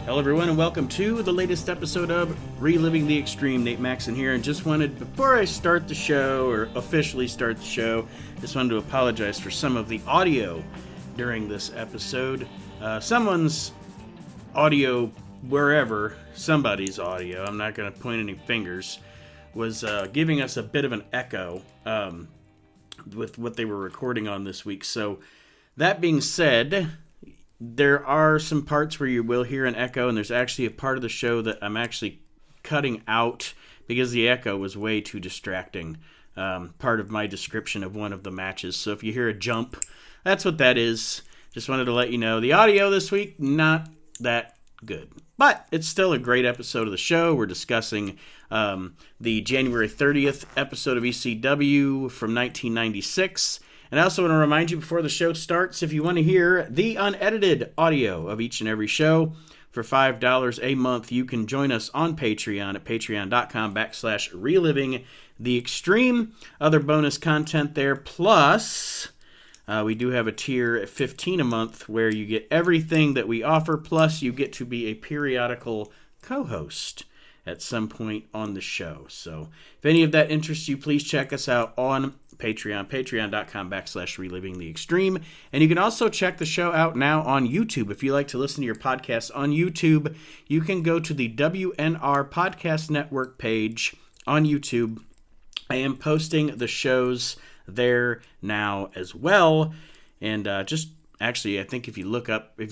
Hello everyone and welcome to the latest episode of Reliving the Extreme. Nate Maxon here, and just wanted, before I start the show, or officially start the show, just wanted to apologize for some of the audio during this episode. Someone's audio, wherever, somebody's audio, I'm not going to point any fingers, was giving us a bit of an echo with what they were recording on this week. So that being said, there are some parts where you will hear an echo, and there's actually a part of the show that I'm actually cutting out because the echo was way too distracting. Part of my description of one of the matches. So if you hear a jump, that's what that is. Just wanted to let you know the audio this week, not that good. But it's still a great episode of the show. We're discussing the January 30th episode of ECW from 1996. And I also want to remind you before the show starts, if you want to hear the unedited audio of each and every show for $5 a month, you can join us on Patreon at patreon.com/reliving the extreme. Other bonus content there. Plus, we do have a tier at $15 a month where you get everything that we offer. Plus, you get to be a periodical co-host at some point on the show. So if any of that interests you, please check us out on Patreon, patreon.com/reliving the extreme. And you can also check the show out now on YouTube. If you like to listen to your podcast on YouTube, you can go to the WNR Podcast Network page on YouTube. I am posting the shows there now as well. And Actually, I think if you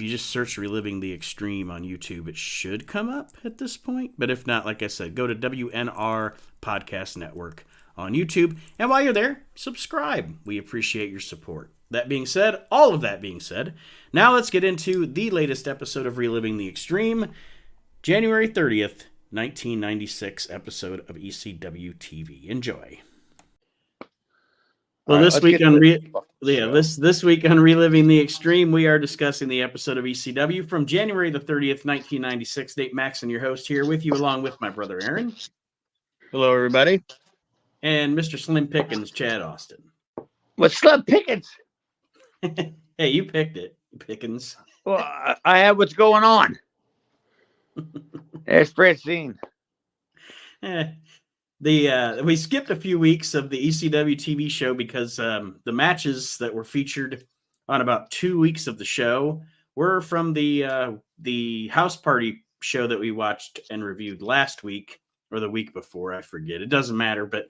just search Reliving the Extreme on YouTube, it should come up at this point. But if not, like I said, go to WNR Podcast Network on YouTube. And while you're there, subscribe. We appreciate your support. All of that being said, now let's get into the latest episode of Reliving the Extreme, January 30th, 1996 episode of ECW TV. Enjoy. Well, this week on Reliving the Extreme, we are discussing the episode of ECW from January the 30th, 1996. Nate Maxon, your host, here with you, along with my brother Aaron. Hello, everybody. And Mr. Slim Pickens, Chad Austin. What's Slim Pickens? Hey, you picked it, Pickens. Well, I have what's going on. There's Francine. We skipped a few weeks of the ECW TV show because the matches that were featured on about 2 weeks of the show were from the house party show that we watched and reviewed last week or the week before. I forget. It doesn't matter. But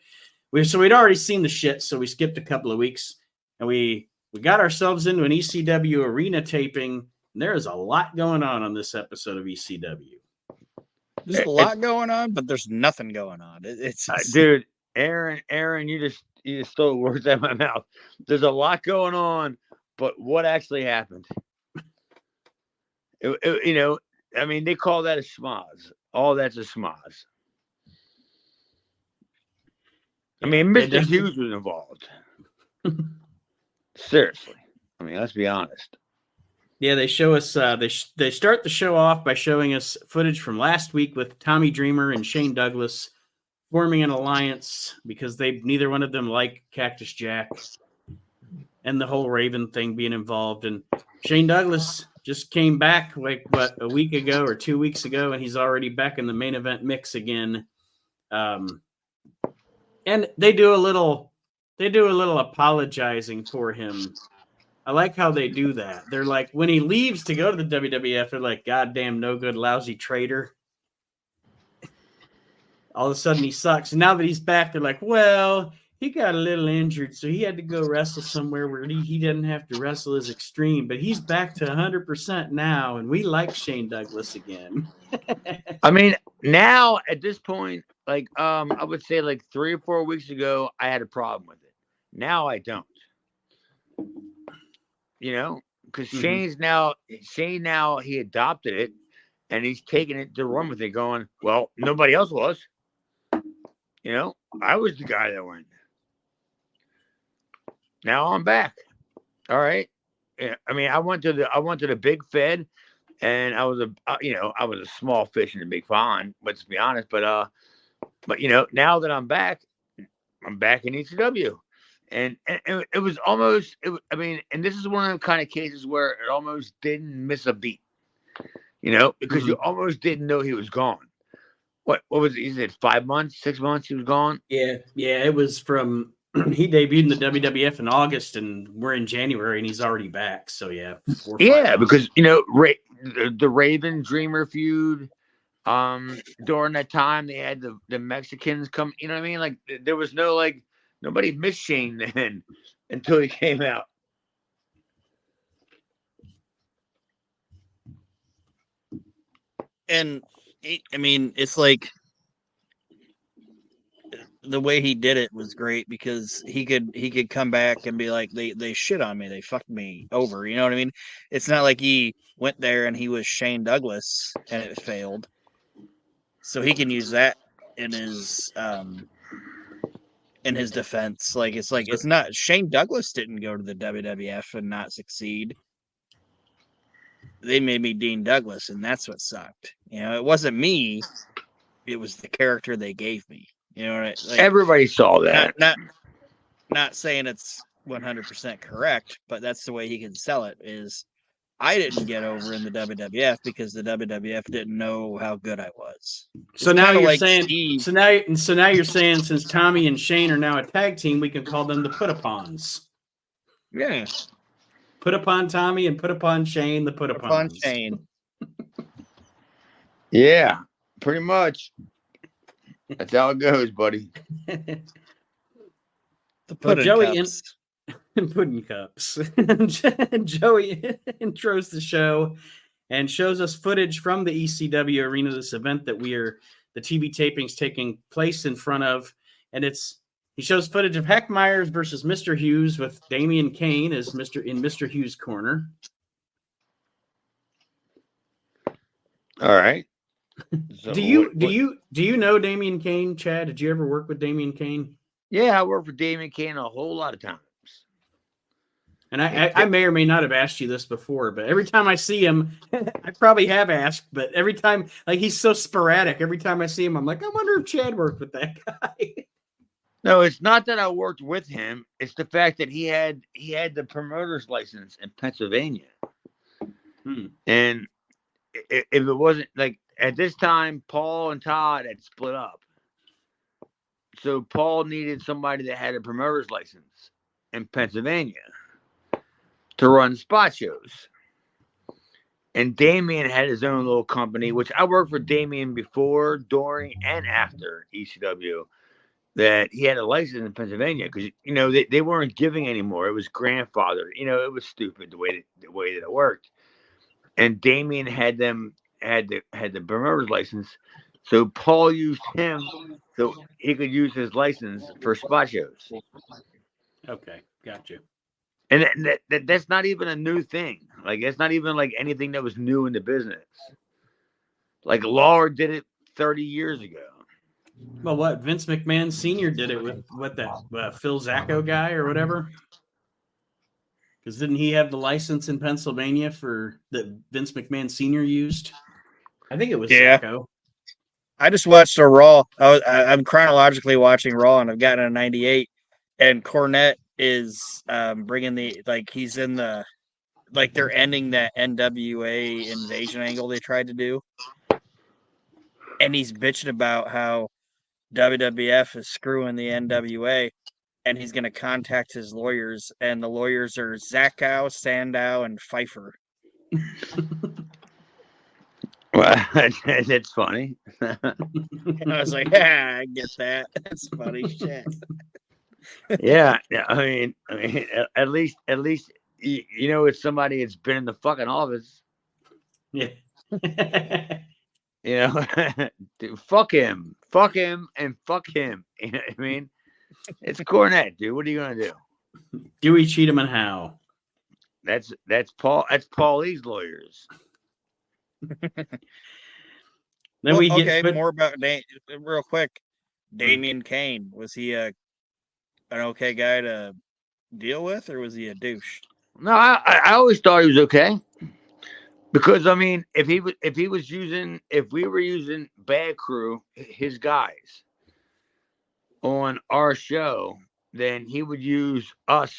we'd already seen the shit, so we skipped a couple of weeks, and we got ourselves into an ECW arena taping. And there is a lot going on this episode of ECW. There's a lot going on, but there's nothing going on. It's dude, Aaron, you just stole words out of my mouth. There's a lot going on, but what actually happened? They call that a schmoz. All that's a schmoz. I mean, Mr. Hughes was involved. Seriously. I mean, let's be honest. Yeah, they show us. They start the show off by showing us footage from last week with Tommy Dreamer and Shane Douglas forming an alliance because neither one of them like Cactus Jack and the whole Raven thing being involved. And Shane Douglas just came back a week ago or 2 weeks ago, and he's already back in the main event mix again. And they do a little apologizing for him. I like how they do that. They're like, when he leaves to go to the WWF, they're like, goddamn no good, lousy traitor. All of a sudden he sucks. And now that he's back, they're like, well, he got a little injured, so he had to go wrestle somewhere where he didn't have to wrestle as Extreme. But he's back to 100% now, and we like Shane Douglas again. I mean, now at this point, I would say 3 or 4 weeks ago, I had a problem with it. Now I don't. Because Shane now he adopted it, and he's taking it to run with it, going, well, nobody else was. I was the guy that went. Now I'm back. All right. Yeah, I mean, I went to the big Fed, and I was a small fish in the big pond. Let's be honest. But now that I'm back in ECW. And it was almost, and this is one of the kind of cases where it almost didn't miss a beat. because you almost didn't know he was gone. What was it? He said 5 months, 6 months he was gone? Yeah. It was from he debuted in the WWF in August, and we're in January, and he's already back. So yeah, 4 or 5 months. Because the Raven Dreamer feud. During that time, they had the Mexicans come. You know what I mean? Like there was no nobody missed Shane then until he came out. And I mean, it's like the way he did it was great because he could come back and be like, they shit on me, they fucked me over. You know what I mean? It's not like he went there and he was Shane Douglas and it failed. So he can use that in his defense. Like it's not Shane Douglas didn't go to the WWF and not succeed. They made me Dean Douglas, and that's what sucked. It wasn't me. It was the character they gave me. You know what Everybody saw that. Not saying it's 100% correct, but that's the way he can sell it. Is I didn't get over in the WWF because the WWF didn't know how good I was. So now you're saying. Steve. So now you're saying since Tommy and Shane are now a tag team, we can call them the Put-Upons. Yeah. Put upon Tommy and put upon Shane, the put upon Shane. Yeah, pretty much. That's how it goes, buddy. The pudding cups. Pudding cups. Joey intros the show and shows us footage from the ECW arena, this event that the TV taping's taking place in front of, and he shows footage of Heck Myers versus Mr. Hughes with Damian Kane as Mr. Hughes' corner. All right. So do you know Damian Kane, Chad? Did you ever work with Damian Kane? Yeah, I worked with Damian Kane a whole lot of times. And I may or may not have asked you this before, but every time I see him, I probably have asked, but every time, he's so sporadic. Every time I see him, I'm like, I wonder if Chad worked with that guy. No, it's not that I worked with him. It's the fact that he had the promoter's license in Pennsylvania. And if it wasn't at this time, Paul and Todd had split up. So Paul needed somebody that had a promoter's license in Pennsylvania to run spot shows. And Damian had his own little company, which I worked for Damian before, during, and after ECW. That he had a license in Pennsylvania because they weren't giving anymore. It was grandfathered. It was stupid the way that it worked. And Damian had the promoter's license, so Paul used him so he could use his license for spot shows. Okay, got you. And that's not even a new thing. It's not even anything that was new in the business. Lawler did it 30 years ago. Well, what Vince McMahon Sr. did it with that Phil Zacco guy or whatever? Because didn't he have the license in Pennsylvania that Vince McMahon Sr. used? I think it was Zacco. I just watched a Raw. I'm chronologically watching Raw, and I've gotten a 98. And Cornette is bringing he's in the they're ending that NWA invasion angle they tried to do, and he's bitching about how WWF is screwing the NWA, and he's going to contact his lawyers, and the lawyers are Zackow, Sandow, and Pfeiffer. Well, that's funny. And I was like, yeah, I get that. That's funny shit. Yeah, I mean, at least it's somebody that's been in the fucking office. Yeah. Dude, fuck him, and fuck him. You know what I mean? It's Cornette, dude. What are you gonna do? Dewey, Cheatham, and Howe. That's Paul. That's Paulie's lawyers. Then we get more about real quick. Damian Kane, was he an okay guy to deal with, or was he a douche? No, I always thought he was okay. Because I mean, if we were using Bad Crew, his guys, on our show, then he would use us,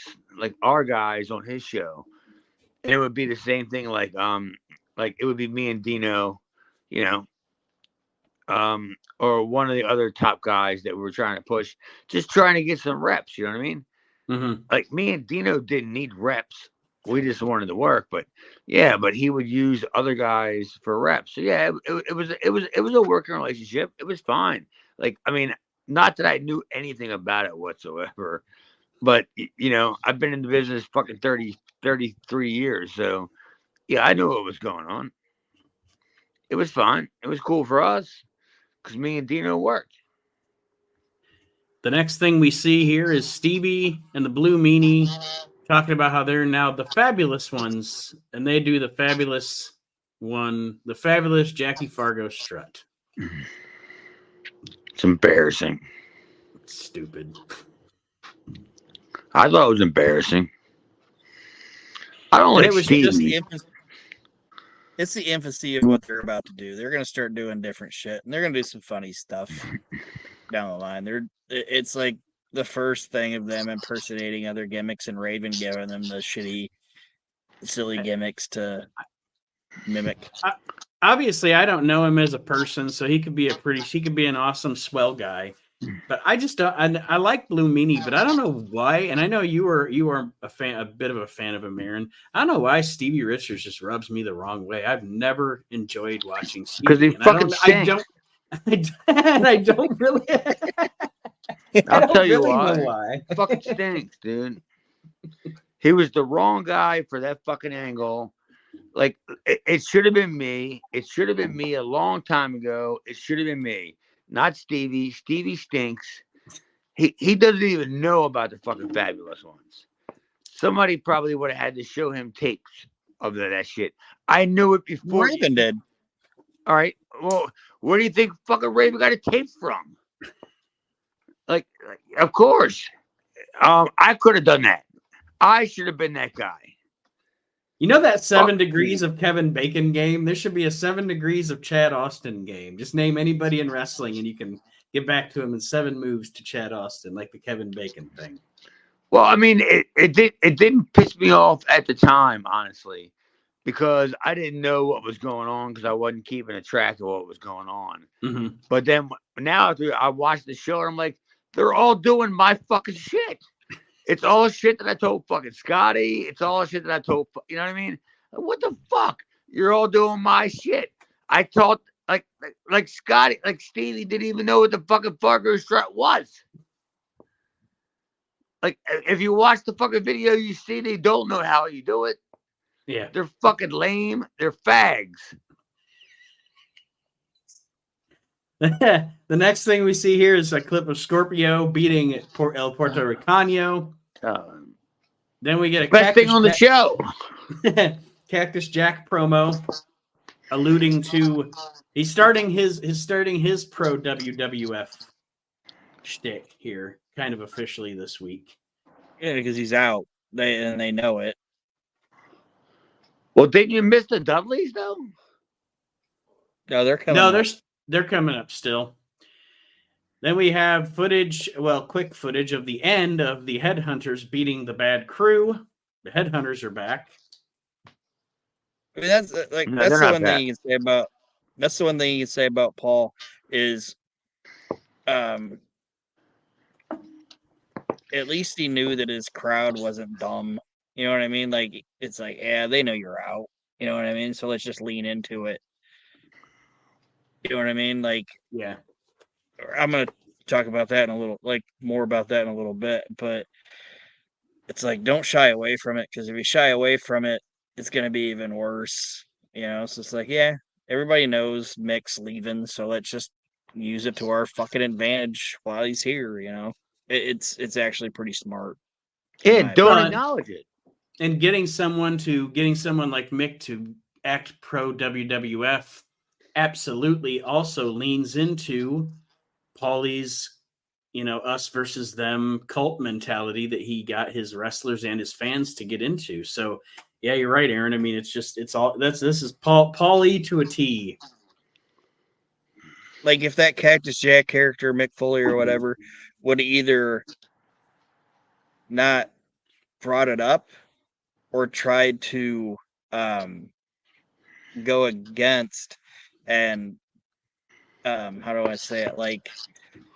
our guys, on his show, and it would be the same thing. Like it would be me and Dino, you know, or one of the other top guys that we were trying to push, just trying to get some reps. You know what I mean? Mm-hmm. Like me and Dino didn't need reps. We just wanted to work, but yeah, but he would use other guys for reps. So yeah, it was a working relationship. It was fine. Like I mean, not that I knew anything about it whatsoever, but I've been in the business fucking 33 years, so yeah, I knew what was going on. It was fine. It was cool for us because me and Dino worked. The next thing we see here is Stevie and the Blue Meanie talking about how they're now the fabulous ones, and they do the fabulous Jackie Fargo strut. It's embarrassing. Stupid. I thought it was embarrassing. I don't like Stevie. It's the infancy of what they're about to do. They're going to start doing different shit, and they're going to do some funny stuff down the line. It's like the first thing of them impersonating other gimmicks and Raven giving them the shitty, silly gimmicks to mimic. Obviously, I don't know him as a person, so he could be an awesome, swell guy. But I just don't. I like Blue Meanie, but I don't know why. And I know you are a bit of a fan of him, Aaron. I don't know why Stevie Richards just rubs me the wrong way. I've never enjoyed watching Stevie because he fucking stinks. I don't really. I'll tell you why. Fucking stinks, dude. He was the wrong guy for that fucking angle. Like it should have been me. It should have been me a long time ago. It should have been me, not Stevie. Stevie stinks. He doesn't even know about the fucking fabulous ones. Somebody probably would have had to show him tapes of that shit. I knew it before. Raven did. All right. Well, where do you think fucking Raven got a tape from? Like of course. I could have done that. I should have been that guy. You know that 7 Degrees of Kevin Bacon game? There should be a 7 Degrees of Chad Austin game. Just name anybody in wrestling and you can get back to him in 7 moves to Chad Austin, like the Kevin Bacon thing. Well, I mean, it didn't piss me off at the time, honestly, because I didn't know what was going on because I wasn't keeping a track of what was going on. Mm-hmm. But then now after I watched the show, I'm like, they're all doing my fucking shit. It's all shit that I told fucking Scotty. It's all shit that I told, you know what I mean? What the fuck? You're all doing my shit. I thought like Scotty, like Stevie didn't even know what the fucking Fargo strut was. Like if you watch the fucking video, you see they don't know how you do it. Yeah. They're fucking lame. They're fags. The next thing we see here is a clip of Scorpio beating El Puerto Ricano. Then we get a best thing on the show. Cactus Jack promo alluding to he's starting his pro WWF shtick here, kind of officially this week. Yeah, because he's out. They know it. Well, didn't you miss the Dudleys though? No, they're coming. No, they're coming up still. Then we have quick footage of the end of the Headhunters beating the Bad Crew. The Headhunters are back. I mean, that's the one thing you can say about. That's the one thing you can say about Paul is, at least he knew that his crowd wasn't dumb. You know what I mean? Like it's like, yeah, they know you're out. You know what I mean? So let's just lean into it. You know what I mean? Like, yeah, I'm gonna talk about that more about that in a little bit. But it's like, don't shy away from it, because if you shy away from it, it's gonna be even worse. You know? So it's like, yeah, everybody knows Mick's leaving, so let's just use it to our fucking advantage while he's here. You know, it's actually pretty smart. Yeah, don't acknowledge it. And getting someone like Mick to act pro WWF absolutely also leans into Paulie's, us versus them cult mentality that he got his wrestlers and his fans to get into. So yeah, you're right, Aaron. I mean, this is Paulie to a T. Like if that Cactus Jack character, Mick Foley or whatever, would either not brought it up or tried to go against and how do I say it? Like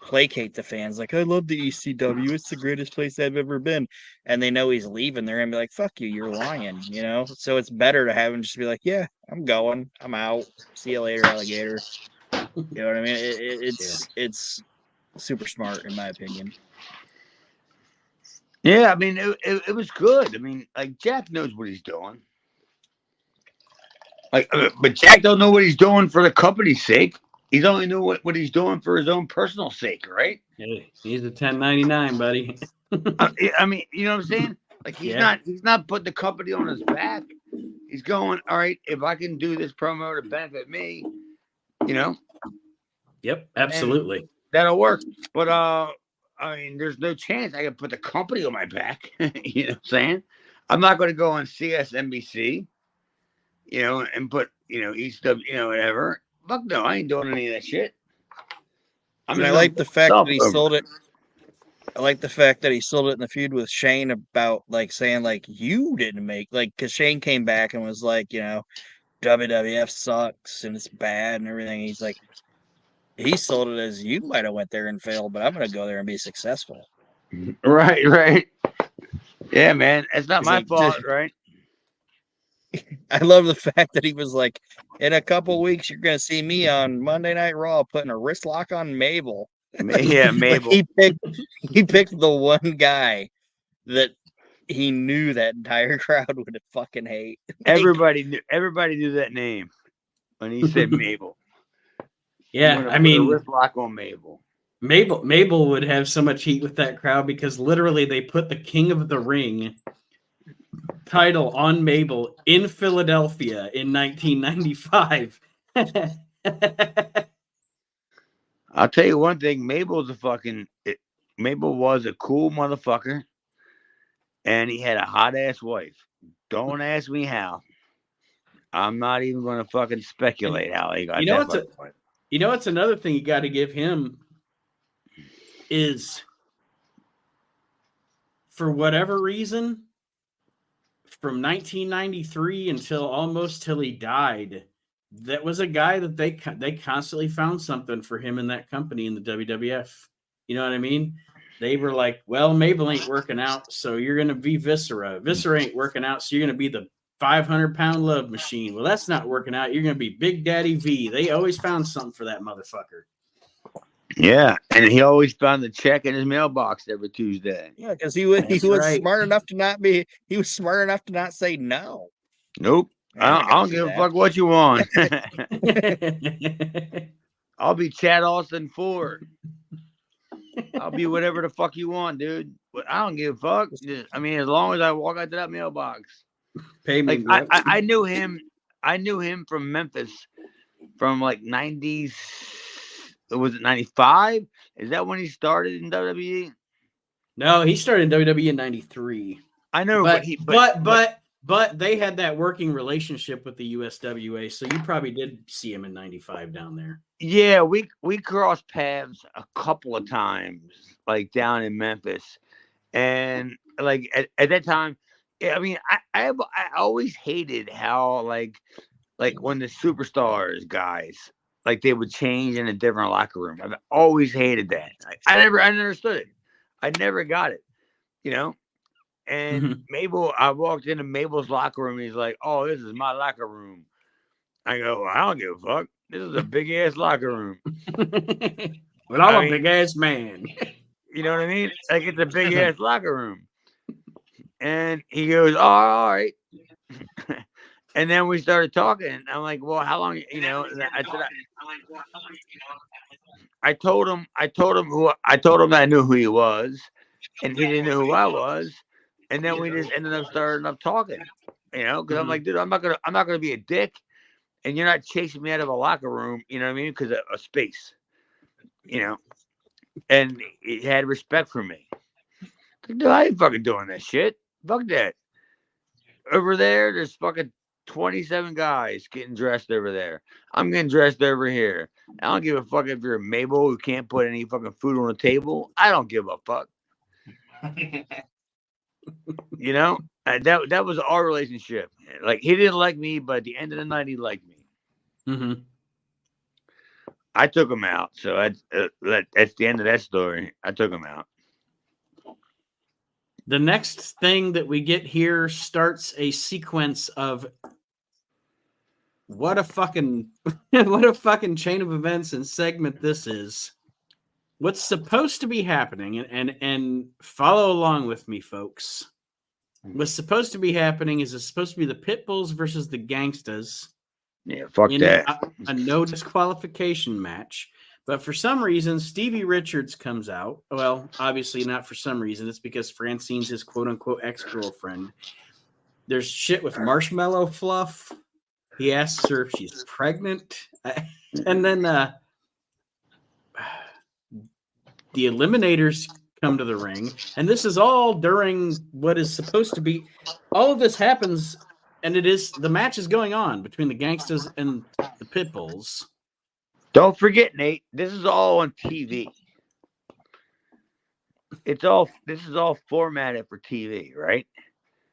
placate the fans. Like, I love the ECW. It's the greatest place I've ever been. And they know he's leaving. They're gonna be like, "Fuck you, you're lying." You know. So it's better to have him just be like, "Yeah, I'm going. I'm out. See you later, alligator." You know what I mean? It's super smart in my opinion. Yeah, I mean, it was good. I mean, like Jack knows what he's doing. Like, but Jack don't know what he's doing for the company's sake. He's only knew what he's doing for his own personal sake, right? Hey, he's a 1099, buddy. I mean, you know what I'm saying? Like he's not putting the company on his back. He's going, all right, if I can do this promo to benefit me, you know. Yep, absolutely. That'll work. But I mean, there's no chance I can put the company on my back. You know what I'm saying? I'm not going to go on CSNBC, you know, and put, you know, ECW, you know, whatever. Fuck no, I ain't doing any of that shit. I like the fact that he sold it. I like the fact that he sold it in the feud with Shane about like saying like you didn't make like because Shane came back and was like, you know, WWF sucks and it's bad and everything. He's like, he sold it as you might have went there and failed, but I'm gonna go there and be successful. Right. Yeah, man, it's not my fault, right? I love the fact that he was like, in a couple weeks, you're gonna see me on Monday Night Raw putting a wrist lock on Mabel. Yeah, Mabel. Like he picked the one guy that he knew that entire crowd would fucking hate. Everybody knew that name when he said Mabel. Yeah, I mean, wrist lock on Mabel. Mabel would have so much heat with that crowd because literally they put the King of the Ring title on Mabel in Philadelphia in 1995. I'll tell you one thing, Mabel was a cool motherfucker, and he had a hot ass wife. Don't ask me how. I'm not even going to fucking speculate how he got that. You know what's another thing you got to give him is, for whatever reason, from 1993 until almost till he died, that was a guy that they constantly found something for him in that company in the WWF. You know what I mean? They were like, well, Mabel ain't working out, so you're going to be Viscera. Viscera ain't working out, so you're going to be the 500-pound love machine. Well, that's not working out. You're going to be Big Daddy V. They always found something for that motherfucker. Yeah, and he always found the check in his mailbox every Tuesday. Yeah, because he was smart enough to not be. He was smart enough to not say no. Nope. I don't give a fuck what you want. I'll be Chad Austin Ford. I'll be whatever the fuck you want, dude. But I don't give a fuck. I mean, as long as I walk out to that mailbox. Pay me. Like, I knew him. I knew him from Memphis, from like 90s. Was it 95? Is that when he started in WWE? No, he started in WWE in 93. I know, but they had that working relationship with the USWA, so you probably did see him in 95 down there. Yeah, we crossed paths a couple of times, like down in Memphis, and like at that time, I mean, I always hated how like when the superstars guys, like they would change in a different locker room. I've always hated that. I never understood it. I never got it, you know. And Mabel, I walked into Mabel's locker room. And he's like, "Oh, this is my locker room." I go, "I don't give a fuck. This is a big ass locker room." Well, I'm a big ass man. You know what I mean? Like it's a big ass locker room. And he goes, "Oh, all right." And then we started talking. I'm like, "Well, how long?" You know, I told him that I knew who he was, and he didn't know who I was. And then we just ended up starting up talking, you know, because I'm like, dude, I'm not gonna be a dick, and you're not chasing me out of a locker room, you know what I mean? Because of space, you know. And he had respect for me. Dude, I ain't fucking doing that shit. Fuck that. Over there's fucking 27 guys getting dressed over there. I'm getting dressed over here. I don't give a fuck if you're a Mabel who can't put any fucking food on the table. I don't give a fuck. You know, that was our relationship. Like he didn't like me, but at the end of the night, he liked me. Mm-hmm. I took him out. So that's the end of that story. I took him out. The next thing that we get here starts a sequence of what a fucking chain of events and segment this is. What's supposed to be happening, and follow along with me, folks. What's supposed to be happening is it's supposed to be the Pitbulls versus the Gangstas. Yeah, fuck in that. a no disqualification match. But for some reason, Stevie Richards comes out. Well, obviously not for some reason. It's because Francine's his quote-unquote ex-girlfriend. There's shit with marshmallow fluff. He asks her if she's pregnant. And then the Eliminators come to the ring. And this is all during what is supposed to be... All of this happens, and the match is going on between the Gangstas and the Pitbulls. Don't forget, Nate, this is all on TV. This is all formatted for TV, right?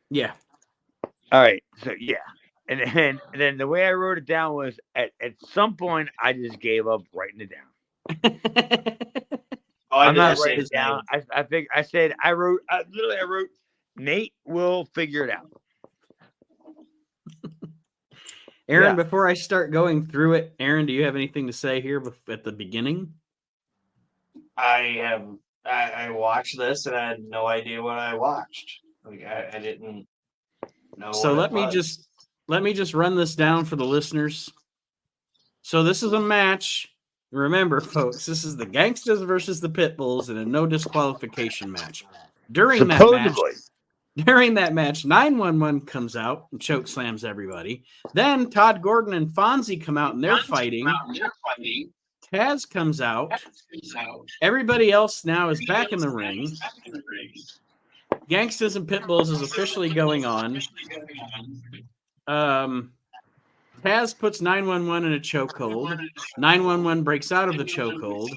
Yeah. All right. So yeah. And then the way I wrote it down was at some point I just gave up writing it down. I'm not writing it down. I wrote Nate will figure it out. Aaron, before I start going through it, Aaron, do you have anything to say here at the beginning? I watched this and I had no idea what I watched. Like I didn't know. So let me just run this down for the listeners. So this is a match. Remember, folks, this is the Gangstas versus the Pitbulls in a no disqualification match. During that match, 911 comes out and choke slams everybody. Then Todd Gordon and Fonzie come out and they're fighting. Taz comes out. Everybody else now is back in the ring. Gangstas and Pitbulls is officially going on. Taz puts 911 in a chokehold. 911 breaks out of the chokehold.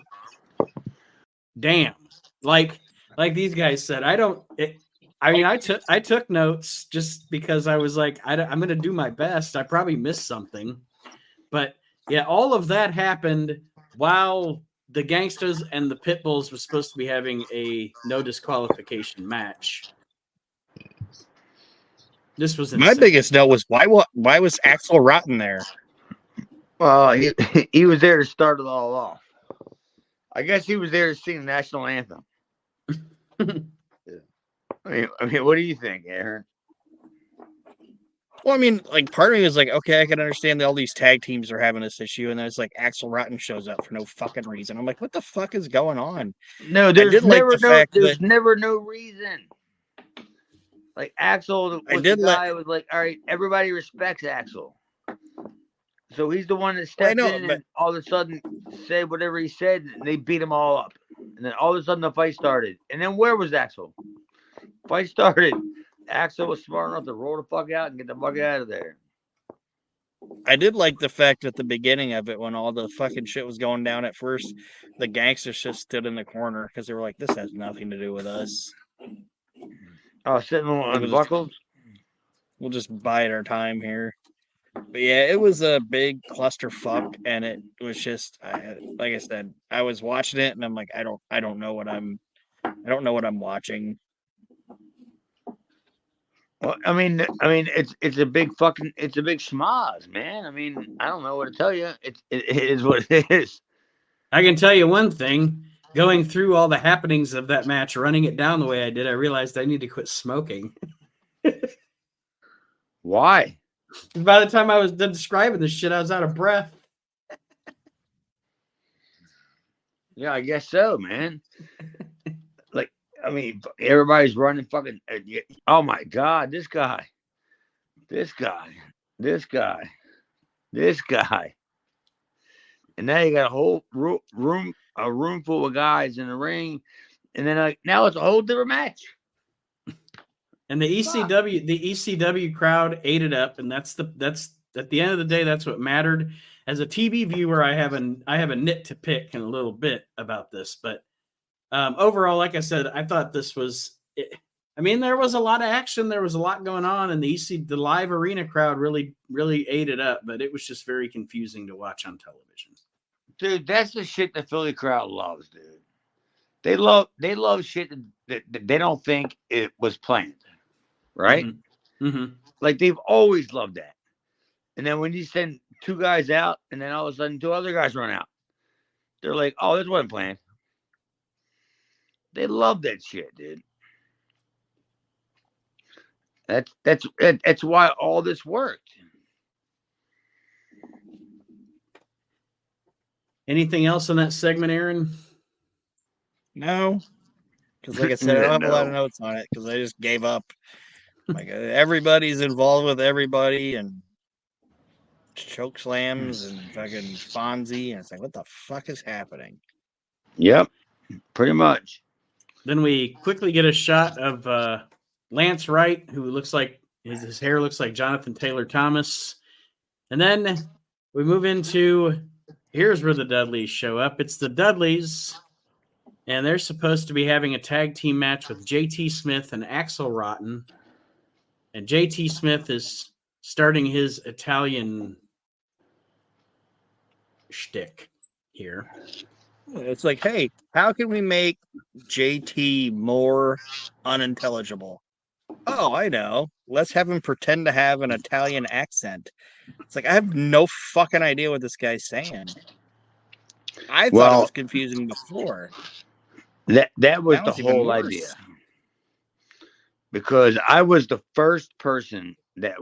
Damn. Like these guys said, I took notes just because I was like, I'm going to do my best. I probably missed something. But yeah, all of that happened while the Gangstas and the Pitbulls were supposed to be having a no disqualification match. This was insane. My biggest note was why was Axel Rotten there? Well, he was there to start it all off. I guess he was there to sing the national anthem. I mean, what do you think, Aaron? Well, I mean, like part of me was like, okay, I can understand that all these tag teams are having this issue, and then it's like Axel Rotten shows up for no fucking reason. I'm like, what the fuck is going on? No, there's never no reason. Like Axel was the guy who was like, all right, everybody respects Axel. So he's the one that stepped in and all of a sudden said whatever he said, and they beat him all up. And then all of a sudden the fight started. And then where was Axel? Fight started. Axel was smart enough to roll the fuck out and get the fuck out of there. I did like the fact at the beginning of it when all the fucking shit was going down at first, the Gangsters just stood in the corner because they were like, this has nothing to do with us. Oh, sitting on the buckles? We'll just bide our time here. But yeah, it was a big clusterfuck, and it was just, like I said, I was watching it, and I'm like, I don't know what I'm watching. Well, I mean, it's a big schmoz, man. I mean, I don't know what to tell you. It is what it is. I can tell you one thing. Going through all the happenings of that match, running it down the way I did, I realized I need to quit smoking. Why? By the time I was done describing this shit, I was out of breath. Yeah, I guess so, man. Like, I mean, everybody's running fucking. Oh my God, this guy. And now you got a whole room full of guys in the ring, and then now it's a whole different match. And the ECW crowd ate it up, and that's at the end of the day, that's what mattered. As a TV viewer, I have a nit to pick in a little bit about this, but overall, like I said, I thought this was. I mean, there was a lot of action. There was a lot going on, and the live arena crowd really, really ate it up. But it was just very confusing to watch on television. Dude, that's the shit the Philly crowd loves, dude. They love shit that they don't think it was planned, right? Mm-hmm. Mm-hmm. Like they've always loved that. And then when you send two guys out, and then all of a sudden two other guys run out, they're like, "Oh, this wasn't planned." They love that shit, dude. That's why all this worked. Anything else in that segment, Aaron? No, because like I said, I don't have a lot of No. notes on it because I just gave up. Like everybody's involved with everybody and choke slams and fucking Fonzie, and it's like, what the fuck is happening? Yep, pretty much. Then we quickly get a shot of Lance Wright, who looks like his hair looks like Jonathan Taylor Thomas. And then we move into here's where the Dudleys show up. It's the Dudleys, and they're supposed to be having a tag team match with JT Smith and Axel Rotten. And JT Smith is starting his Italian shtick here. It's like, hey, how can we make JT more unintelligible? Oh, I know. Let's have him pretend to have an Italian accent. It's like, I have no fucking idea what this guy's saying. I thought it was confusing before. That was Now the it's even whole worse. idea. Because I was the first person that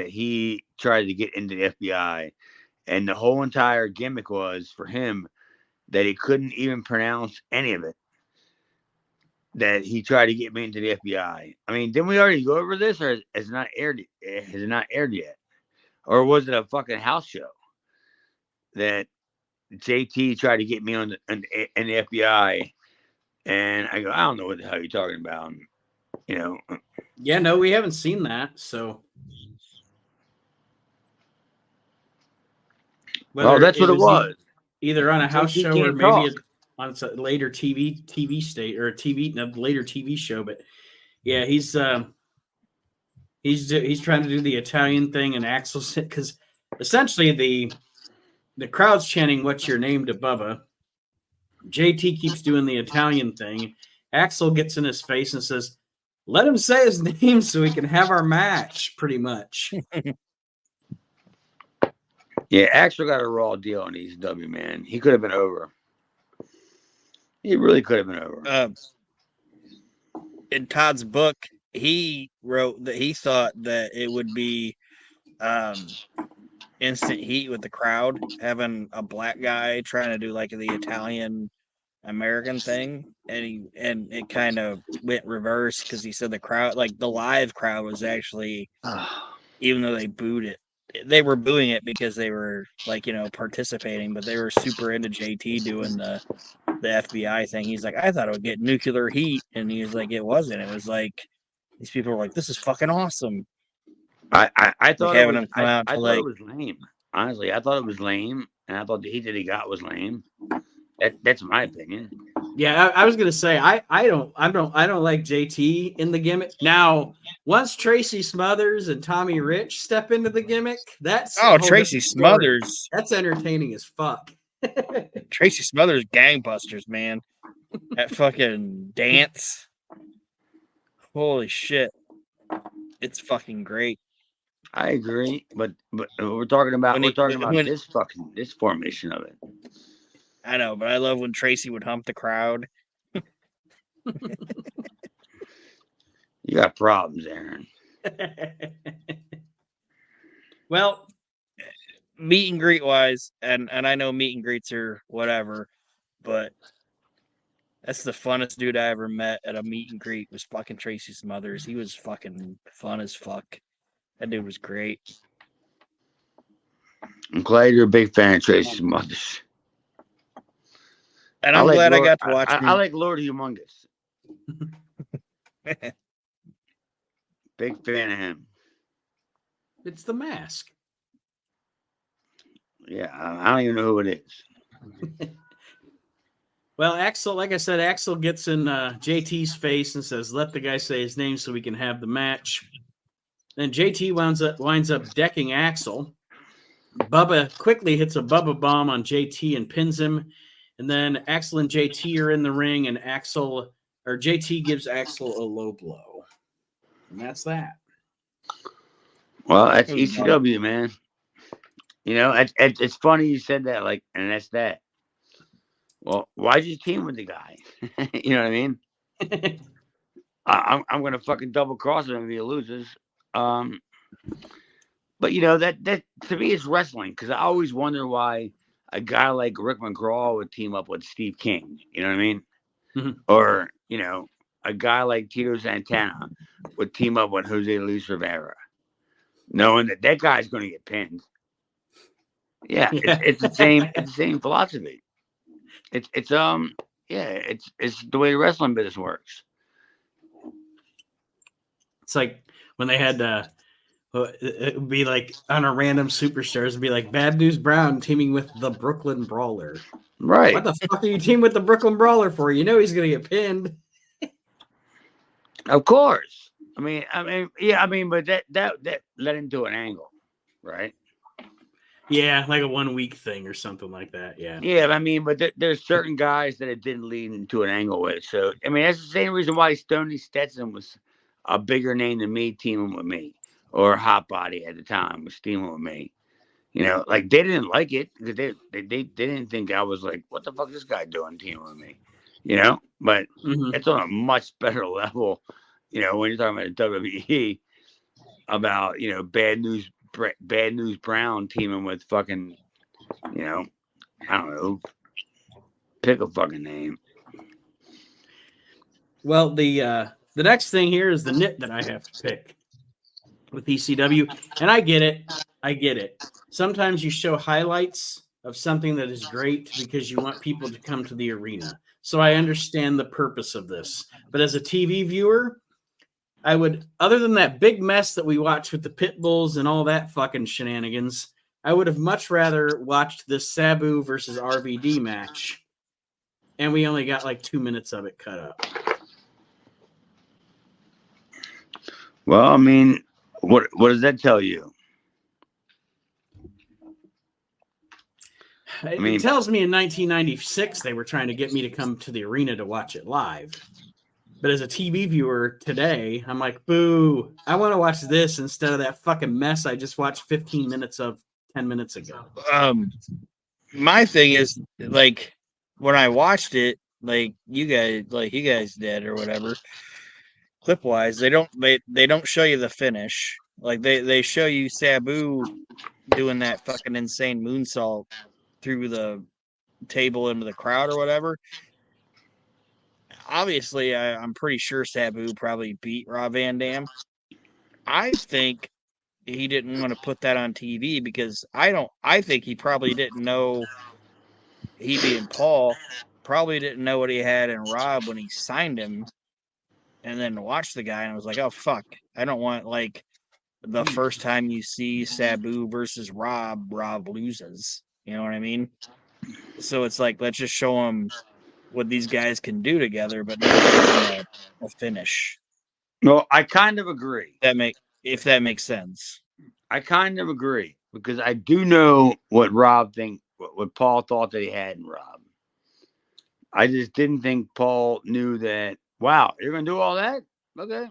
he tried to get into the FBI, and the whole entire gimmick was for him that he couldn't even pronounce any of it. That he tried to get me into the FBI. I mean, didn't we already go over this, or has it not aired? Has it not aired yet, or was it a fucking house show that JT tried to get me on in the FBI? And I go, I don't know what the hell you're talking about. You know. Yeah, no, we haven't seen that. So, Well, that's what it was. Either on a house JT show or can't maybe talk. on a later TV state or a later TV show. But yeah, he's trying to do the Italian thing, and Axel because essentially the crowd's chanting "What's your name?" to Bubba. JT keeps doing the Italian thing. Axel gets in his face and says, "Let him say his name so we can have our match." Pretty much. Yeah, Axel got a raw deal on ECW, man. He could have been over. He really could have been over. In Todd's book, he wrote that he thought that it would be instant heat with the crowd, having a black guy trying to do like the Italian American thing, and it kind of went reverse because he said the crowd, like the live crowd, was actually, even though they booed it, they were booing it because they were like, participating, but they were super into JT doing the FBI thing. He's like, I thought it would get nuclear heat, and he was like, it wasn't. It was like these people were like, this is fucking awesome. I thought having him come out I to thought like, it was lame. Honestly, I thought it was lame, and I thought the heat that he got was lame. That's my opinion. Yeah, I was gonna say I don't like JT in the gimmick. Now, once Tracy Smothers and Tommy Rich step into the gimmick, that's Tracy Smothers. That's entertaining as fuck. Tracy Smothers gangbusters, man. That fucking dance. Holy shit. It's fucking great. I agree, but we're talking about this formation of it. I know, but I love when Tracy would hump the crowd. You got problems, Aaron. Well, meet and greet wise, and I know meet and greets are whatever, but that's the funnest dude I ever met at a meet and greet was fucking Tracy Smothers. He was fucking fun as fuck. That dude was great. I'm glad you're a big fan of Tracy Smothers. And I'm glad I got to watch him. I like Lord Humongous. Big fan of him. It's the Mask. Yeah, I don't even know who it is. Well, Axel, like I said, Axel gets in JT's face and says, "Let the guy say his name so we can have the match." Then JT winds up decking Axel. Bubba quickly hits a Bubba bomb on JT and pins him. And then Axel and JT are in the ring, and JT gives Axel a low blow. And that's that. Well, that's ECW, man. You know, it's funny you said that, like, and that's that. Well, why'd you team with the guy? You know what I mean? I'm gonna fucking double cross him if he loses. But you know that to me is wrestling, because I always wonder why a guy like Rick McGraw would team up with Steve King. You know what I mean? Mm-hmm. Or you know, a guy like Tito Santana would team up with Jose Luis Rivera, knowing that guy's going to get pinned. Yeah, it's the same. It's the same philosophy. It's the way the wrestling business works. It's like when they had it would be like on a random superstars, it'd be like Bad News Brown teaming with the Brooklyn Brawler. Right. What the fuck are you teaming with the Brooklyn Brawler for? You know he's gonna get pinned. Of course. But that led into an angle, right? Yeah, like a 1 week thing or something like that. Yeah. Yeah, but there's certain guys that it didn't lead into an angle with. So that's the same reason why Stoney Stetson was a bigger name than me teaming with me, or Hot Body at the time was teaming with me. You know, like they didn't like it because they didn't think I was like, what the fuck is this guy doing teaming with me? You know, but it's on a much better level. You know, when you're talking about WWE, about Bad News Brown teaming with fucking, I don't know, pick a fucking name. Well, the next thing here is the nit that I have to pick with ECW, and I get it. Sometimes you show highlights of something that is great because you want people to come to the arena. So I understand the purpose of this. But as a TV viewer, I would, other than that big mess that we watched with the pit bulls and all that fucking shenanigans, I would have much rather watched this Sabu versus RVD match. And we only got like 2 minutes of it cut up. Well, what does that tell you? It tells me in 1996 they were trying to get me to come to the arena to watch it live. But as a TV viewer today, I'm like, boo, I want to watch this instead of that fucking mess I just watched 15 minutes of 10 minutes ago. My thing is, like, when I watched it, like you guys did or whatever, clip wise, they don't show you the finish. Like they show you Sabu doing that fucking insane moonsault through the table into the crowd or whatever. Obviously, I'm pretty sure Sabu probably beat Rob Van Dam. I think he didn't want to put that on TV because I think he probably didn't know, he being Paul, probably didn't know what he had in Rob when he signed him, and then watched the guy and was like, oh fuck, I don't want, like, the first time you see Sabu versus Rob loses. You know what I mean? So it's like, let's just show him what these guys can do together, but not a finish. Well, I kind of agree. If that makes sense. I kind of agree because I do know what what Paul thought that he had in Rob. I just didn't think Paul knew that. Wow, you're gonna do all that? Okay,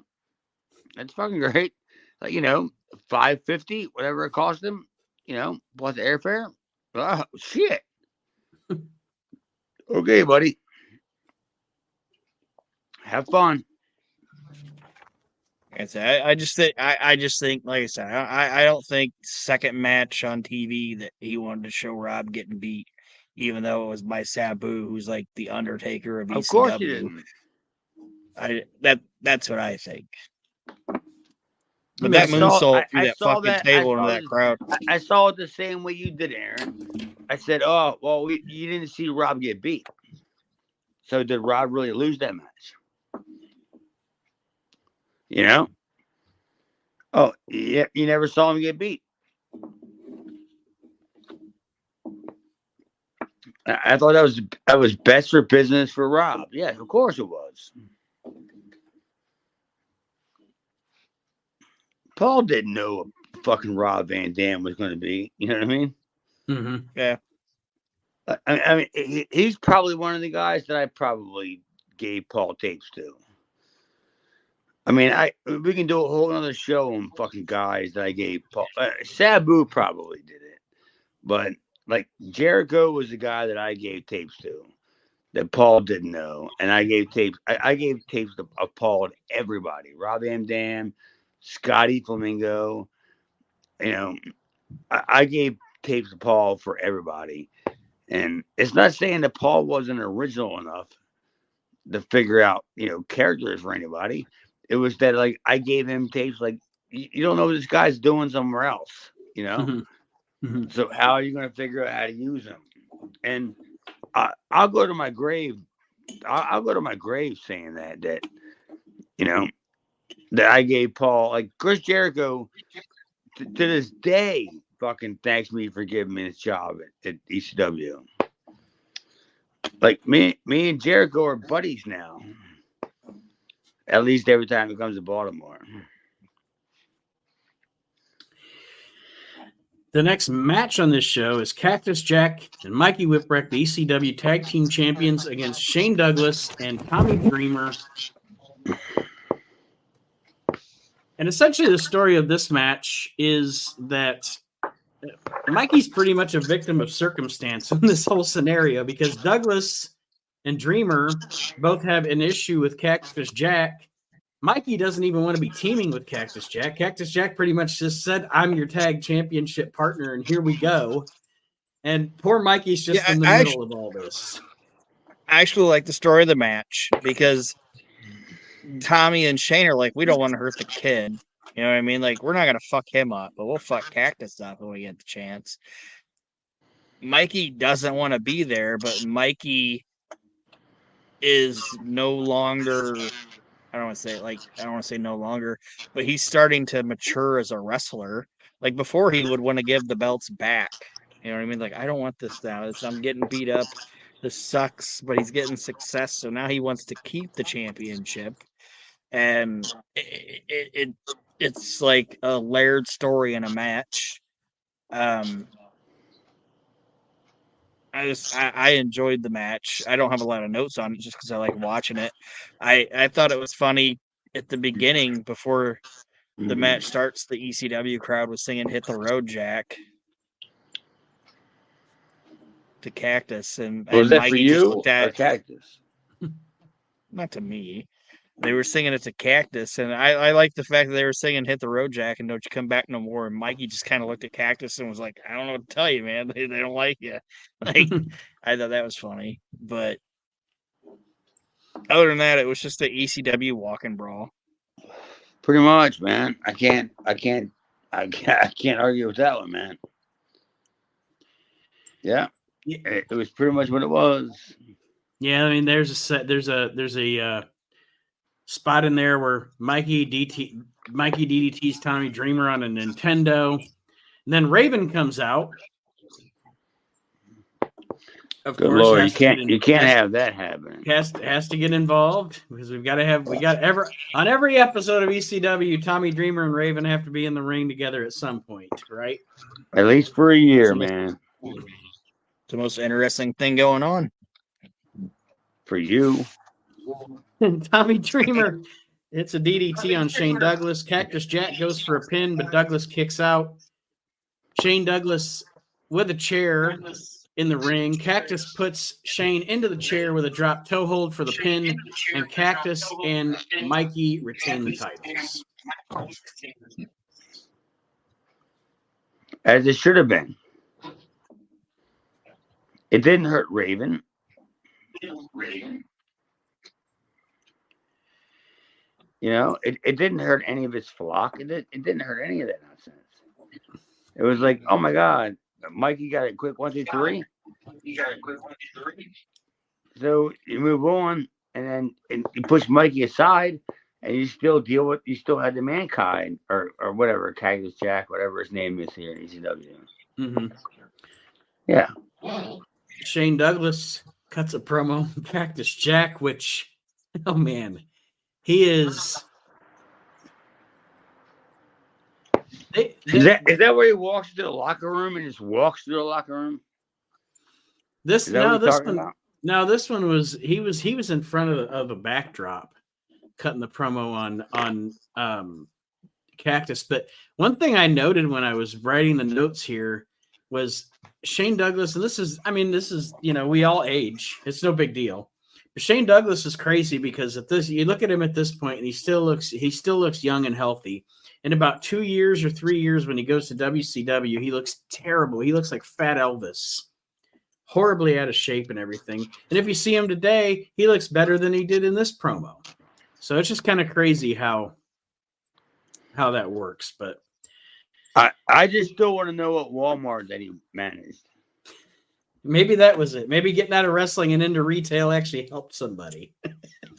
that's fucking great. Like, $550, whatever it cost him. Plus airfare. Oh shit. Okay, buddy. Have fun. I just think, like I said, I don't think second match on TV that he wanted to show Rob getting beat, even though it was by Sabu, who's like the Undertaker of ECW. Of course he didn't. That's what I think. But that moonsault through that fucking table into that crowd. I saw it the same way you did, Aaron. I said, oh, well, you didn't see Rob get beat. So did Rob really lose that match? Oh, yeah, you never saw him get beat. I thought that was best for business for Rob. Yes, of course it was. Paul didn't know what fucking Rob Van Dam was going to be. You know what I mean? Mm-hmm. Yeah. I mean, he's probably one of the guys that I probably gave Paul tapes to. I mean, we can do a whole other show on fucking guys that I gave Paul. Sabu probably did it, but like Jericho was the guy that I gave tapes to that Paul didn't know, and I gave tapes. I gave tapes of Paul to everybody: Rob Van Dam, Scotty Flamingo. You know, I gave tapes to Paul for everybody, and it's not saying that Paul wasn't original enough to figure out, characters for anybody. It was that like I gave him tapes like you don't know what this guy's doing somewhere else, Mm-hmm. Mm-hmm. So how are you going to figure out how to use him? And I'll go to my grave. I'll go to my grave saying that that I gave Paul, like Chris Jericho to this day fucking thanks me for giving me this job at ECW. Like me and Jericho are buddies now. At least every time he comes to Baltimore. The next match on this show is Cactus Jack and Mikey Whipwreck, the ECW Tag Team Champions, against Shane Douglas and Tommy Dreamer. And essentially the story of this match is that Mikey's pretty much a victim of circumstance in this whole scenario because Douglas and Dreamer both have an issue with Cactus Jack. Mikey doesn't even want to be teaming with Cactus Jack. Cactus Jack pretty much just said, I'm your tag championship partner, and here we go. And poor Mikey's just in the middle of all this. I actually like the story of the match because Tommy and Shane are like, we don't want to hurt the kid. You know what I mean? Like, we're not going to fuck him up, but we'll fuck Cactus up when we get the chance. Mikey doesn't want to be there, but Mikey is no longer... I don't want to say no longer, but he's starting to mature as a wrestler. Like before, he would want to give the belts back. You know what I mean? Like, I don't want this now. I'm getting beat up. This sucks, but he's getting success. So now he wants to keep the championship. And it's like a layered story in a match. I enjoyed the match. I don't have a lot of notes on it just because I like watching it. I thought it was funny at the beginning before the match starts. The ECW crowd was singing "Hit the Road, Jack" to Cactus, and Was that Mikey for you just looked at or Cactus? Not to me. They were singing it to Cactus, and I like the fact that they were singing "Hit the Road, Jack" and "Don't You Come Back No More." And Mikey just kind of looked at Cactus and was like, "I don't know what to tell you, man. They don't like you." Like, I thought that was funny, but other than that, it was just the ECW walk-in brawl. Pretty much, man. I can't argue with that one, man. Yeah, it was pretty much what it was. Yeah, I mean, there's a spot in there where Mikey DDT's Tommy Dreamer on a Nintendo, and then Raven comes out. Of Good course, Lord, you can't have that happening. Has to get involved because on every episode of ECW, Tommy Dreamer and Raven have to be in the ring together at some point, right? At least for a year, man. It's the most interesting thing going on. For you. Tommy Dreamer, it's a DDT on Shane Douglas. Cactus Jack goes for a pin, but Douglas kicks out. Shane Douglas with a chair in the ring. Cactus puts Shane into the chair with a drop toe hold for the pin, and Cactus and Mikey retain the titles. As it should have been. It didn't hurt Raven. You know, it didn't hurt any of his flock. It didn't hurt any of that nonsense. It was like, oh my God, Mikey got a quick 1, 2, 3. So you move on, and then you push Mikey aside, and you still had the Mankind or whatever, Cactus Jack, whatever his name is here in ECW. Mm-hmm. Yeah. Shane Douglas cuts a promo, Cactus Jack, which, oh man, he is. Is that where he walks to the locker room and just walks through the locker room? This Is that what you're talking one. about? No, this one was he was in front of a backdrop, cutting the promo on Cactus. But one thing I noted when I was writing the notes here was Shane Douglas, and this is we all age. It's no big deal. But Shane Douglas is crazy because at this you look at him at this point, and he still looks young and healthy. In about 2 years or 3 years, when he goes to WCW, he looks terrible. He looks like Fat Elvis, horribly out of shape and everything. And if you see him today, he looks better than he did in this promo. So it's just kind of crazy how that works. But I just still want to know what Walmart that he managed. maybe that was it. Maybe getting out of wrestling and into retail actually helped somebody. I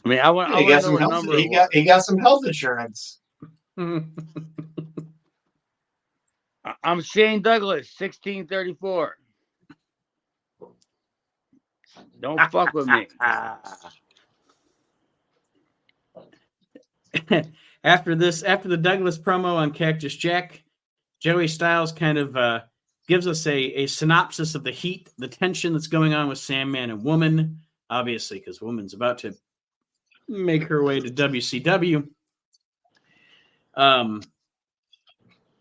mean, I want to know what number he got some health insurance. I'm Shane Douglas, 1634. Don't fuck with me. After the Douglas promo on Cactus Jack, Joey Styles kind of gives us a synopsis of the heat, the tension that's going on with Sandman and Woman, obviously, because Woman's about to make her way to WCW. And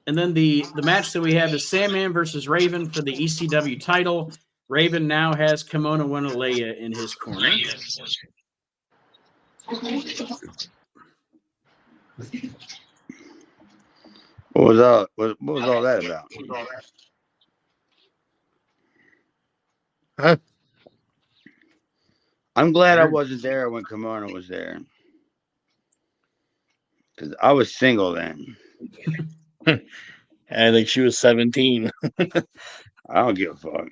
then the match that we have is Sandman versus Raven for the ECW title. Raven now has Kimona Wanalea in his corner. What was all that about? Huh? I'm glad I wasn't there when Kimona was there. Because I was single then. I think she was 17. I don't give a fuck.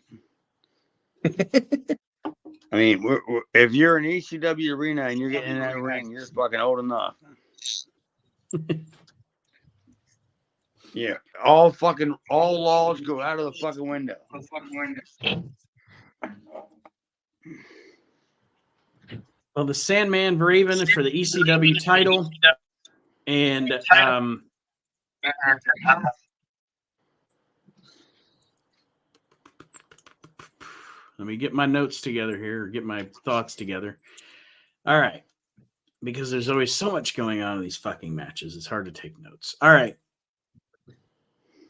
I mean, if you're in ECW arena and you're getting in that ring, you're fucking old enough. Yeah, all laws go out of the fucking window. Well, the Sandman Raven for the ECW title, and let me get my notes together here, or get my thoughts together. All right, because there's always so much going on in these fucking matches, it's hard to take notes. All right.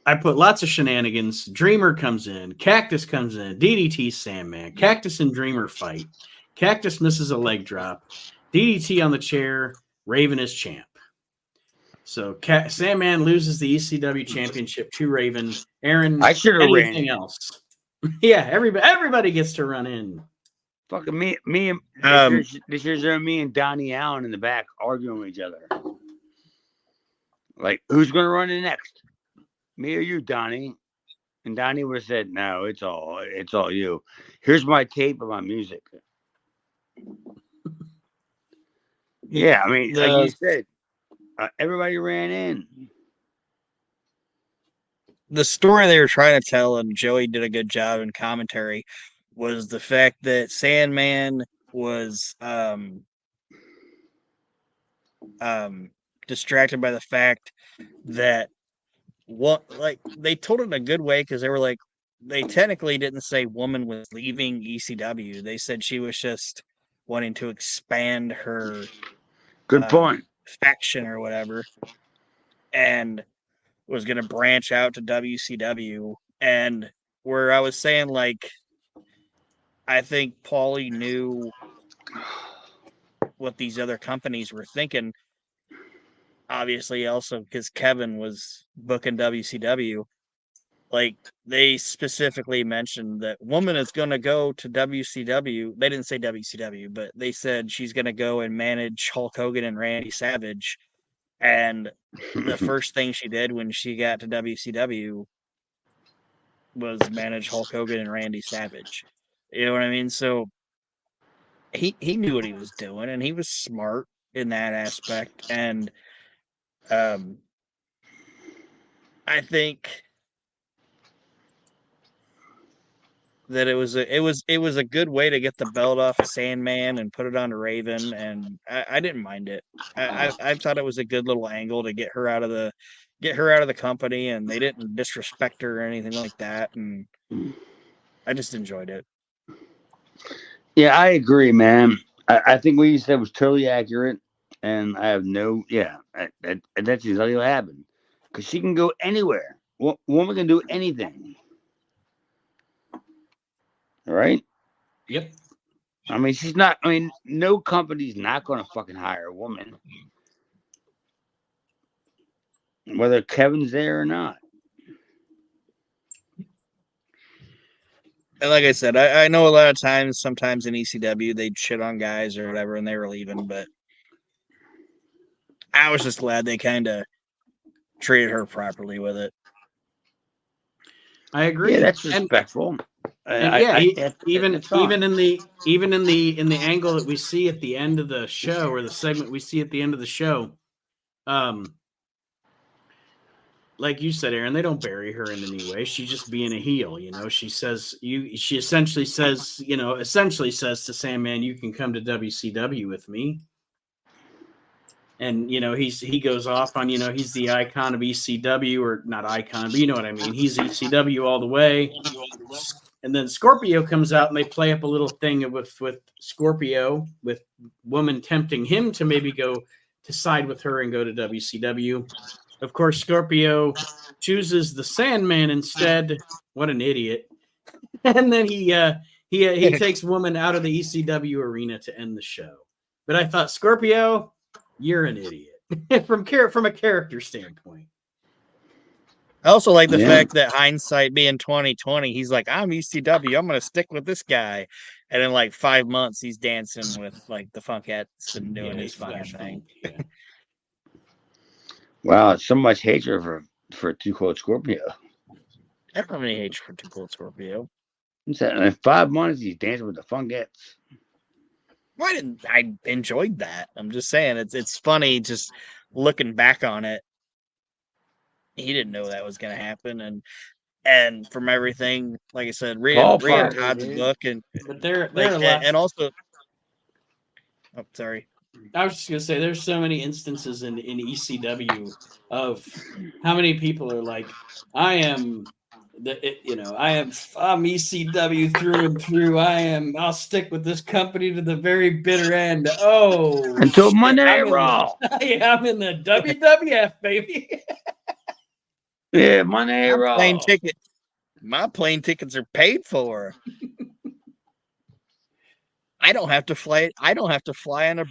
I put lots of shenanigans. Dreamer comes in. Cactus comes in. DDT Sandman. Cactus and Dreamer fight. Cactus misses a leg drop. DDT on the chair. Raven is champ. So Sandman loses the ECW championship to Raven. Aaron, I should have ran. Anything else? Yeah, everybody gets to run in. Fucking me and this is me and Donnie Allen in the back arguing with each other. Like, who's gonna run in next? Me or you, Donnie? And Donnie would have said, "No, it's all you. Here's my tape of my music." Yeah, I mean, like you said, everybody ran in. The story they were trying to tell, and Joey did a good job in commentary, was the fact that Sandman was distracted by the fact that they told it in a good way, because they were like, they technically didn't say Woman was leaving ECW. They said she was just wanting to expand her Good point. faction or whatever, and was going to branch out to WCW. And where I was saying, like, I think Paulie knew what these other companies were thinking. Obviously, also because Kevin was booking WCW. Like, they specifically mentioned that Woman is going to go to WCW. They didn't say WCW, but they said she's going to go and manage Hulk Hogan and Randy Savage. And the first thing she did when she got to WCW was manage Hulk Hogan and Randy Savage. You know what I mean? So he knew what he was doing, and he was smart in that aspect. And I think that it was a good way to get the belt off of Sandman and put it on Raven, and I didn't mind it. I thought it was a good little angle to get her out of the company, and they didn't disrespect her or anything like that, and I just enjoyed it. Yeah, I agree, man. I think what you said was totally accurate, and I have no, that's exactly what happened. Because she can go anywhere. Woman can do anything. All right? Yep. I mean, she's not, I mean, no company's not going to fucking hire a woman. Whether Kevin's there or not. And like I said, I know a lot of times, sometimes in ECW, they'd shit on guys or whatever, and they were leaving, but I was just glad they kind of treated her properly with it. I agree. Yeah, that's respectful. And even in the angle that we see at the end of the show, or the segment we see at the end of the show, like you said, Aaron, they don't bury her in any way. She's just being a heel, you know. She essentially says to Sandman, "You can come to WCW with me." And he goes off on, he's the icon of ECW, or not icon, but you know what I mean. He's ECW all the way. And then Scorpio comes out, and they play up a little thing with Scorpio, with woman tempting him to maybe go to side with her and go to WCW. Of course, Scorpio chooses the Sandman instead. What an idiot! And then he takes woman out of the ECW arena to end the show. But I thought, Scorpio, you're an idiot from a character standpoint. I also like the fact that hindsight being 2020, he's like, I'm ECW, I'm gonna stick with this guy, and in like 5 months, he's dancing with like the Funkettes and doing his fucking thing. Yeah. Wow, so much hatred for Too Cold Scorpio. I don't have any hatred for Too Cold Scorpio. In 5 months, he's dancing with the Funkettes. I enjoyed that. I'm just saying, it's funny just looking back on it. He didn't know that was going to happen, and from everything, like I said, reading Todd's book, and but there like, are lots, and also, oh, sorry. I was just gonna say, there's so many instances in ECW of how many people are like, I'm ECW through and through. I'll stick with this company to the very bitter end. Oh, until Monday Night Raw. I'm in the WWF, baby. Yeah, Monday Night Raw. My plane tickets are paid for. I don't have to fly on a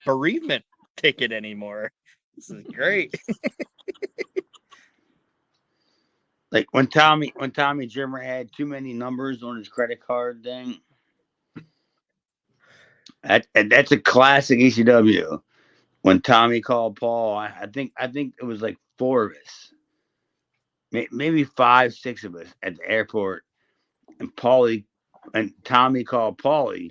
bereavement ticket anymore. This is great. Like when Tommy Dreamer had too many numbers on his credit card thing. That's a classic ECW. When Tommy called Paul, I think it was like 4 of us, maybe 5, 6 of us at the airport, and Tommy called Paulie,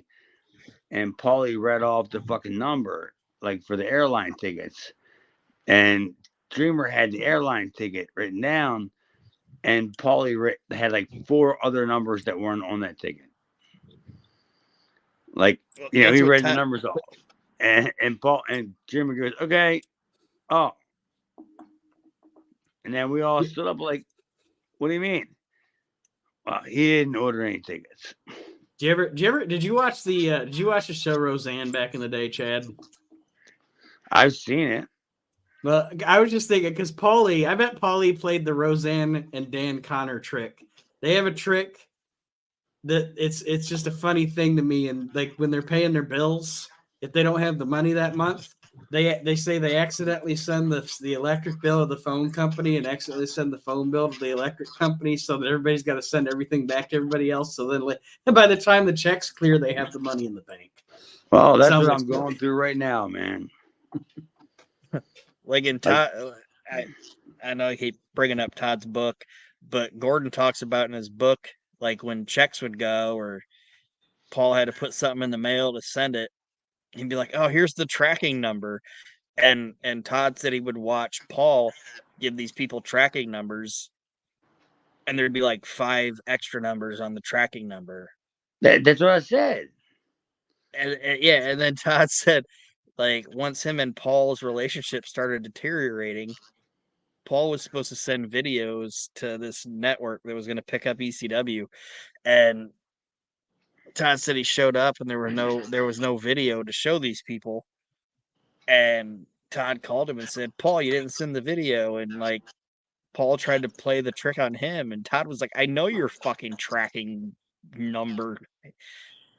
and Paulie read off the fucking number like for the airline tickets, and Dreamer had the airline ticket written down, and Paulie had like 4 other numbers that weren't on that ticket. Like, he read the numbers off. And Paul and Jimmy goes, okay. Oh. And then we all stood up like, what do you mean? Well, he didn't order any tickets. Did you watch the show Roseanne back in the day, Chad? I've seen it. Well, I was just thinking, because I bet Paulie played the Roseanne and Dan Connor trick. They have a trick that it's just a funny thing to me. And like when they're paying their bills, if they don't have the money that month, they say they accidentally send the electric bill to the phone company and accidentally send the phone bill to the electric company, so that everybody's got to send everything back to everybody else. So then by the time the check's clear, they have the money in the bank. Well, that's what I'm going through right now, man. Like in Todd, I know I keep bringing up Todd's book, but Gordon talks about in his book, like when checks would go or Paul had to put something in the mail to send it, he'd be like, oh, here's the tracking number. And Todd said he would watch Paul give these people tracking numbers and there'd be like 5 extra numbers on the tracking number. That's what I said. And then Todd said, like, once him and Paul's relationship started deteriorating, Paul was supposed to send videos to this network that was going to pick up ECW, and Todd said he showed up and there was no video to show these people, and Todd called him and said, Paul, you didn't send the video, and like Paul tried to play the trick on him, and Todd was like, I know you're fucking tracking number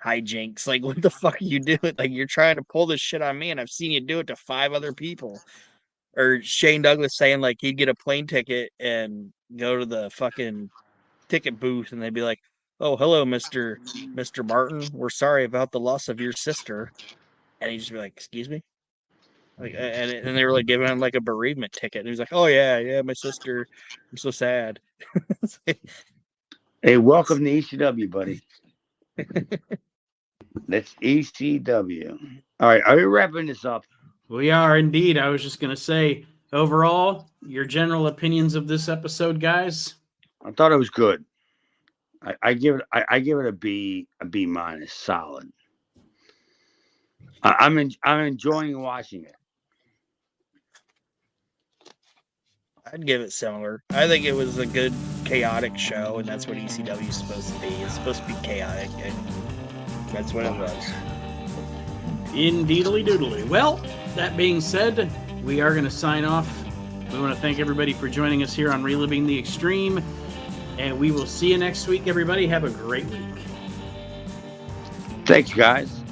hijinks. Like, what the fuck are you doing? Like, you're trying to pull this shit on me, and I've seen you do it to 5 other people. Or Shane Douglas saying like he'd get a plane ticket and go to the fucking ticket booth, and they'd be like, "Oh, hello, Mr. Martin. We're sorry about the loss of your sister," and he'd just be like, "Excuse me." Like, and they were like giving him like a bereavement ticket. And he was like, "Oh yeah, my sister. I'm so sad." Hey, welcome to ECW, buddy. That's ECW. All right, are we wrapping this up? We are indeed. I was just going to say, overall, your general opinions of this episode, guys? I thought it was good. I give it a B minus, solid. I'm enjoying watching it. I'd give it similar. I think it was a good chaotic show, and that's what ECW is supposed to be. It's supposed to be chaotic, and that's what it was. Indeedly doodly. Well, that being said, we are going to sign off. We want to thank everybody for joining us here on Reliving the Extreme, and we will see you next week, everybody. Have a great week. Thanks, guys.